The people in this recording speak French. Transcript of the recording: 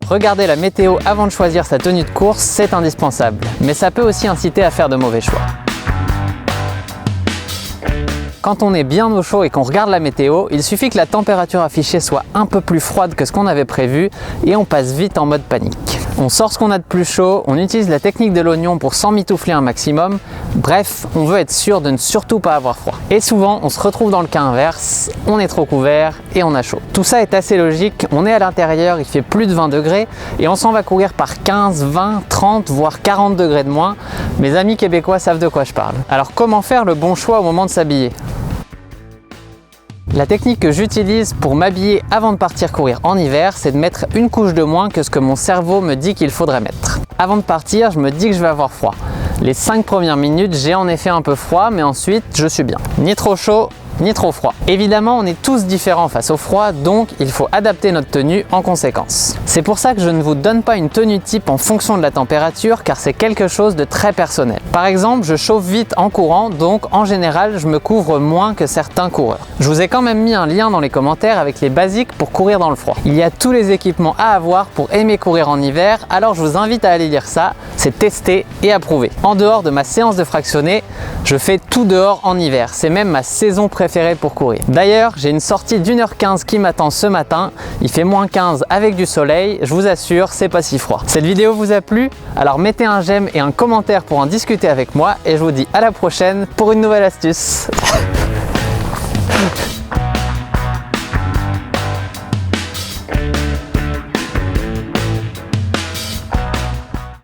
Regarder la météo avant de choisir sa tenue de course, c'est indispensable, mais ça peut aussi inciter à faire de mauvais choix. Quand on est bien au chaud et qu'on regarde la météo, il suffit que la température affichée soit un peu plus froide que ce qu'on avait prévu et on passe vite en mode panique. On sort ce qu'on a de plus chaud, on utilise la technique de l'oignon pour s'emmitoufler un maximum, bref, on veut être sûr de ne surtout pas avoir froid. Et souvent, on se retrouve dans le cas inverse, on est trop couvert et on a chaud. Tout ça est assez logique, on est à l'intérieur, il fait plus de 20 degrés et on s'en va courir par 15, 20, 30, voire 40 degrés de moins. Mes amis québécois savent de quoi je parle. Alors comment faire le bon choix au moment de s'habiller ? La technique que j'utilise pour m'habiller avant de partir courir en hiver, c'est de mettre une couche de moins que ce que mon cerveau me dit qu'il faudrait mettre. Avant de partir, je me dis que je vais avoir froid. Les 5 premières minutes, j'ai en effet un peu froid, mais ensuite, je suis bien. Ni trop chaud, ni trop froid. Évidemment, on est tous différents face au froid, donc il faut adapter notre tenue en conséquence. C'est pour ça que je ne vous donne pas une tenue type en fonction de la température, car c'est quelque chose de très personnel. Par exemple, je chauffe vite en courant, donc en général, je me couvre moins que certains coureurs. Je vous ai quand même mis un lien dans les commentaires avec les basiques pour courir dans le froid. Il y a tous les équipements à avoir pour aimer courir en hiver, alors je vous invite à aller lire ça, c'est testé et approuvé. En dehors de ma séance de fractionné, je fais tout dehors en hiver, c'est même ma saison préférée pour courir. D'ailleurs, j'ai une sortie d'1h15 qui m'attend ce matin. Il fait moins 15 avec du soleil. Je vous assure, c'est pas si froid. Cette vidéo vous a plu? Alors mettez un j'aime et un commentaire pour en discuter avec moi. Et je vous dis à la prochaine pour une nouvelle astuce.